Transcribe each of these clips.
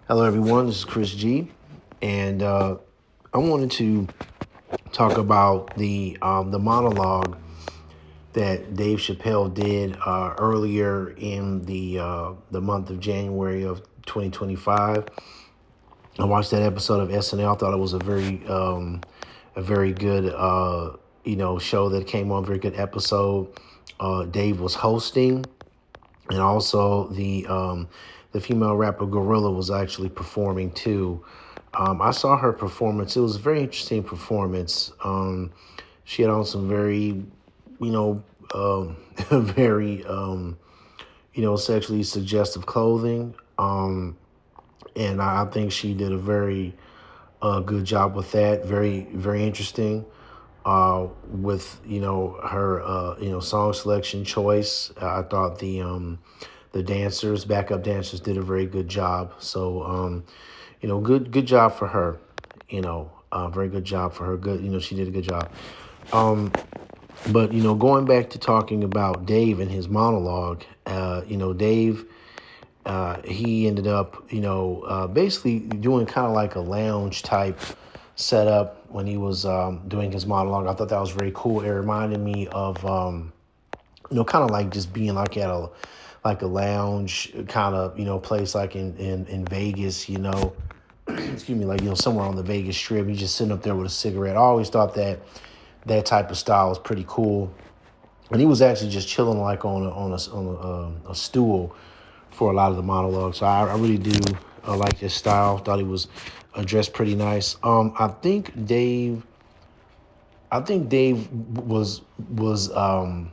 Hello, everyone. This is Chris G, and I wanted to talk about the monologue that Dave Chappelle did earlier in the month of January of 2025. I watched that episode of SNL. I thought it was a very good show that came on. Very good episode. Dave was hosting, and also the female rapper Gorilla was actually performing too. I saw her performance. It was a very interesting performance. She had on some very, you know, very, sexually suggestive clothing. And I think she did a very good job with that. Very, very interesting. With her song selection choice, I thought the dancers, backup dancers, did a very good job. So good job for her. Very good job for her. Good, she did a good job. Um, but going back to talking about Dave and his monologue, Dave, he ended up, basically doing kind of like a lounge type setup when he was doing his monologue. I thought that was very cool. It reminded me of, kind of like just being like at a lounge kind of place like in Vegas, excuse me, like somewhere on the Vegas Strip. You just sitting up there with a cigarette. I always thought that type of style was pretty cool. And he was actually just chilling like on a stool for a lot of the monologues. So I really do like his style. Thought he was dressed pretty nice. I think Dave was I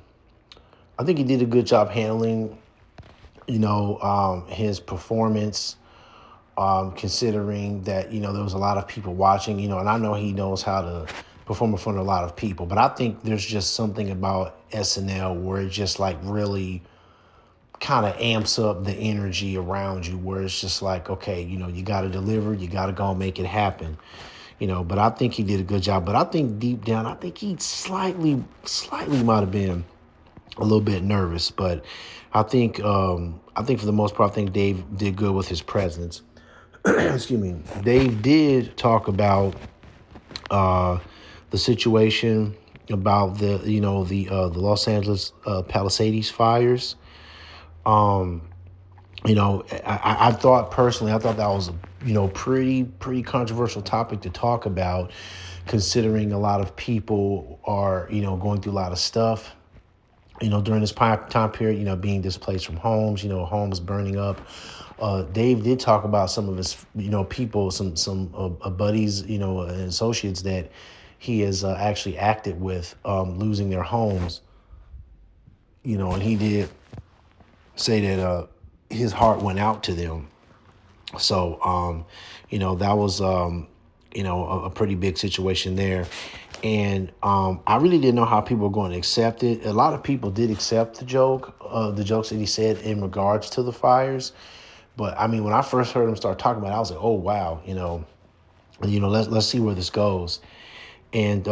think he did a good job handling his performance, considering that there was a lot of people watching, and I know he knows how to perform in front of a lot of people, but I think there's just something about SNL where it just like really kind of amps up the energy around you, where it's just like, okay, you got to deliver, you got to go and make it happen. But I think he did a good job. But I think deep down, I think he slightly might have been a little bit nervous. But I think for the most part, I think Dave did good with his presence. Excuse me. Dave did talk about uh, the situation about the Los Angeles Palisades fires. Um, I thought personally, I thought that was a pretty controversial topic to talk about, considering a lot of people are going through a lot of stuff. During this time period, being displaced from homes, homes burning up. Dave did talk about some of his, people, some buddies, and associates that he has actually acted with, losing their homes. And he did say that his heart went out to them. So, that was, a pretty big situation there. And I really didn't know how people were going to accept it. A lot of people did accept the jokes that he said in regards to the fires. But I mean, when I first heard him start talking about it, I was like, oh wow, let's see where this goes. And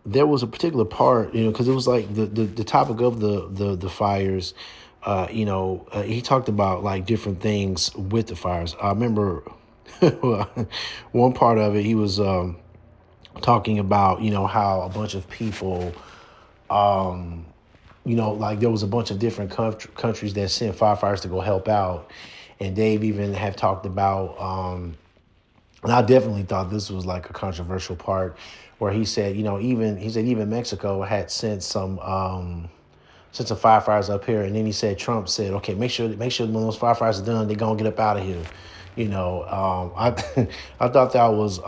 there was a particular part, because it was like the topic of the fires. He talked about like different things with the fires. I remember one part of it. He was talking about how a bunch of people, um, like there was a bunch of different countries that sent firefighters to go help out, and Dave even have talked about. And I definitely thought this was like a controversial part, where he said, even Mexico had sent some firefighters up here, and then he said Trump said, okay, make sure when those firefighters are done, they're gonna get up out of here. I I thought that was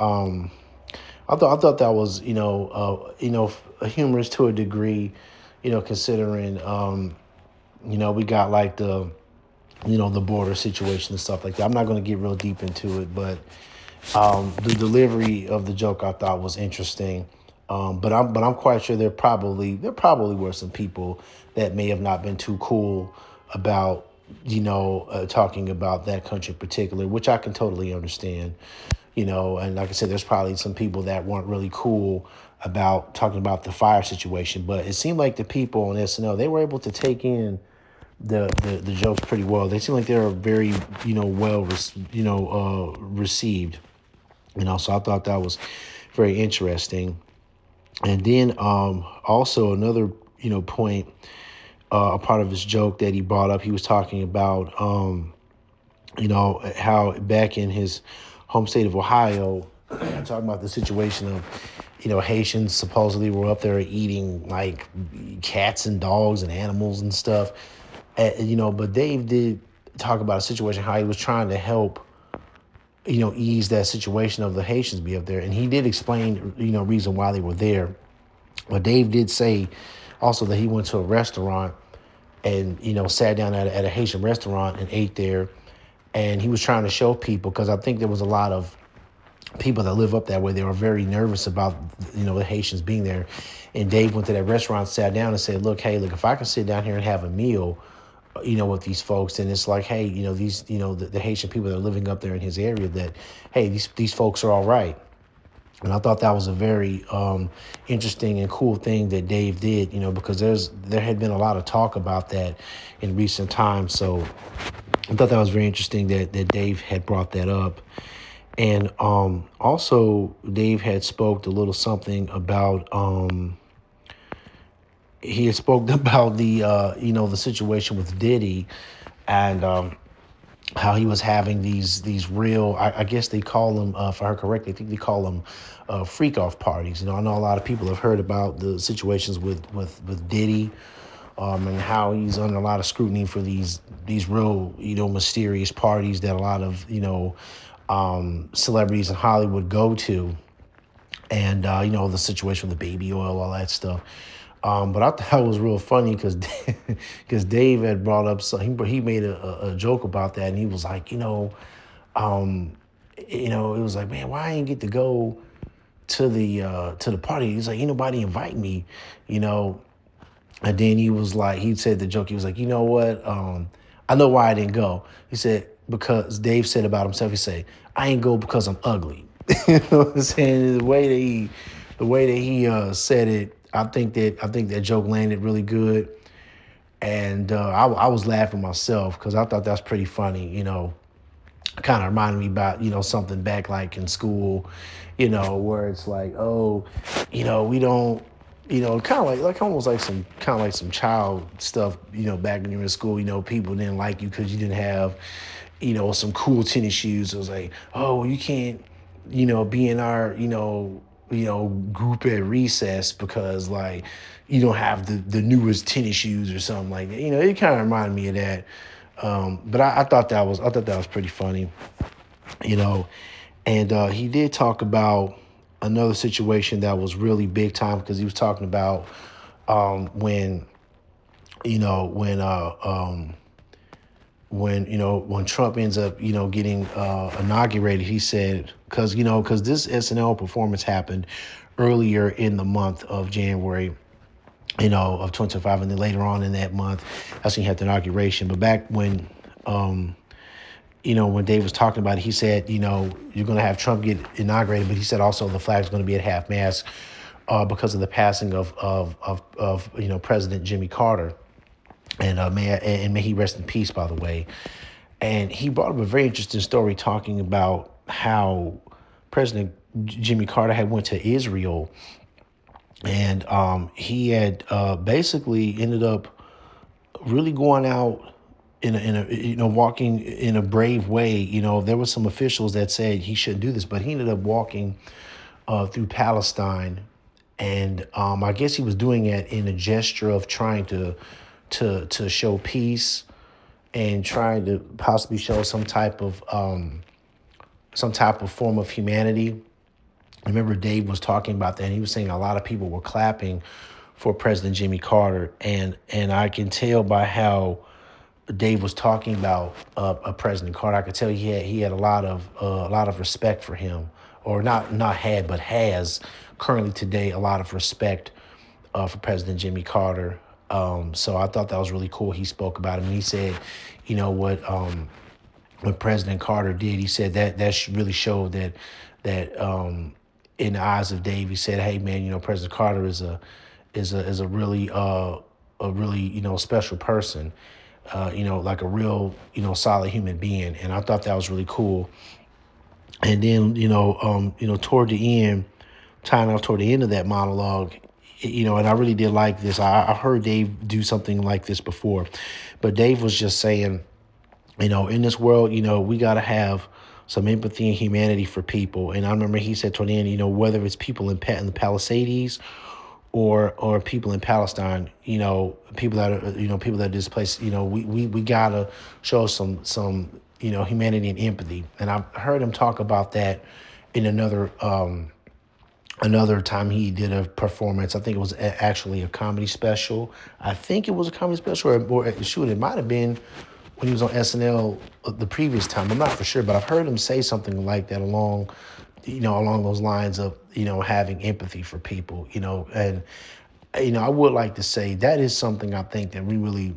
I thought that was humorous to a degree, considering we got like the border situation and stuff like that. I'm not going to get real deep into it, but the delivery of the joke I thought was interesting. But I'm quite sure there probably were some people that may have not been too cool about talking about that country in particular, which I can totally understand. And like I said, there's probably some people that weren't really cool about talking about the fire situation. But it seemed like the people on SNL, they were able to take in the jokes pretty well. They seem like they're very received. So I thought that was very interesting. And then also another point, a part of his joke that he brought up, he was talking about how back in his home state of Ohio, talking about the situation of Haitians supposedly were up there eating like cats and dogs and animals and stuff. But Dave did talk about a situation how he was trying to help ease that situation of the Haitians be up there, and he did explain reason why they were there. But Dave did say also that he went to a restaurant and sat down at a Haitian restaurant and ate there, and he was trying to show people, because I think there was a lot of people that live up that way. They were very nervous about the Haitians being there, and Dave went to that restaurant, sat down, and said, "Look, hey, look, if I can sit down here and have a meal, with these folks, and it's like, hey, these, the Haitian people that are living up there in his area, that, hey, these folks are all right." And I thought that was a very interesting and cool thing that Dave did, because there had been a lot of talk about that in recent times. So I thought that was very interesting that Dave had brought that up. And also Dave had spoke a little something about he had spoke about the situation with Diddy, and how he was having these real, I guess they call them, if I heard correctly, I think they call them freak off parties. I know a lot of people have heard about the situations with Diddy, and how he's under a lot of scrutiny for these real mysterious parties that a lot of celebrities in Hollywood go to, and the situation with the baby oil, all that stuff. But I thought it was real funny because Dave had brought up, so he made a joke about that, and he was like, um, it was like, man, why I didn't get to go to the party? He's like, ain't nobody invite me, you know. And then he was like, he said the joke. He was like, you know what? I know why I didn't go. He said, because Dave said about himself, he said, I ain't go because I'm ugly. You know what I'm saying? The way that he said it, I think that joke landed really good. And I was laughing myself because I thought that's pretty funny. Kind of reminded me about something back like in school, where it's like, oh, we don't, kind of like almost like some child stuff, back when you were in school. People didn't like you because you didn't have some cool tennis shoes. It was like, oh, you can't be in our group at recess because like you don't have the newest tennis shoes or something like that. It kind of reminded me of that. But I thought that was pretty funny, you know. And he did talk about another situation that was really big time, because he was talking about when you know when Trump ends up getting inaugurated. He said, because this SNL performance happened earlier in the month of January, of 2025, and then later on in that month, that's when he had the inauguration. But back when Dave was talking about it, he said, you're going to have Trump get inaugurated, but he said also the flag's going to be at half mast because of the passing of President Jimmy Carter, and may he rest in peace, by the way. And he brought up a very interesting story talking about how President Jimmy Carter had went to Israel, and he had basically ended up really going out in a walking in a brave way. There were some officials that said he shouldn't do this, but he ended up walking through Palestine, and I guess he was doing it in a gesture of trying to show peace and trying to possibly show some type of form of humanity. I remember Dave was talking about that, and he was saying a lot of people were clapping for President Jimmy Carter, and I can tell by how Dave was talking about President Carter. I could tell he had a lot of respect for him, or not had, but has currently today a lot of respect for President Jimmy Carter. So I thought that was really cool. He spoke about him, and he said, what President Carter did. He said that really showed that in the eyes of Dave, he said, hey man, President Carter is a really special person. like a real, solid human being. And I thought that was really cool. And then, toward the end, tying off toward the end of that monologue, and I really did like this. I heard Dave do something like this before, but Dave was just saying, in this world, we got to have some empathy and humanity for people. And I remember he said toward the end, whether it's people in the Palisades or people in Palestine, people that are displaced, we gotta show some humanity and empathy. And I heard him talk about that in another time he did a performance. I think it was actually a comedy special. I think it was a comedy special, or shoot, it might have been when he was on SNL the previous time. I'm not for sure, but I've heard him say something like that along those lines of, having empathy for people, and, I would like to say that is something I think that we really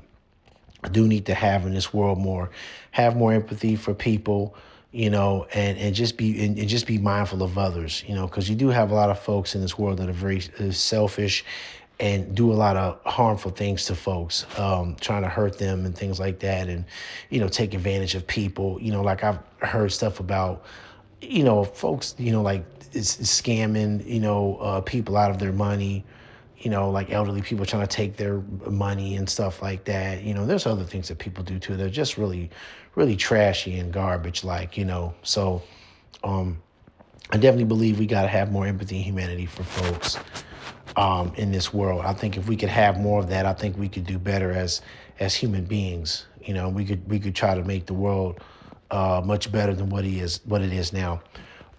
do need to have in this world more, have more empathy for people, and just be mindful of others, because you do have a lot of folks in this world that are very selfish and do a lot of harmful things to folks, trying to hurt them and things like that, and take advantage of people. Like I've heard stuff about folks, like scamming, people out of their money, like elderly people trying to take their money and stuff like that. There's other things that people do too. They're just really, really trashy and garbage, so I definitely believe we got to have more empathy and humanity for folks in this world. I think if we could have more of that, I think we could do better as human beings. We could try to make the world much better than what it is now.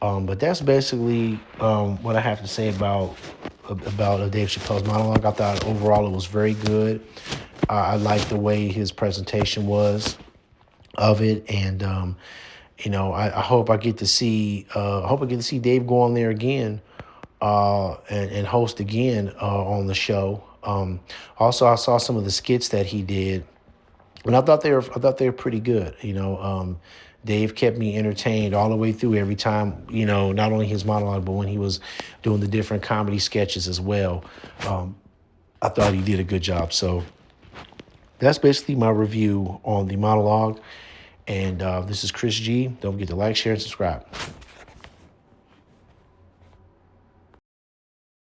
But that's basically what I have to say about Dave Chappelle's monologue. I thought overall it was very good. I liked the way his presentation was of it, and I hope I get to see Dave go on there again and host again on the show. Also, I saw some of the skits that he did, and I thought they were pretty good. Dave kept me entertained all the way through every time. Not only his monologue, but when he was doing the different comedy sketches as well. I thought he did a good job. So that's basically my review on the monologue. And this is Chris G. Don't forget to like, share, and subscribe.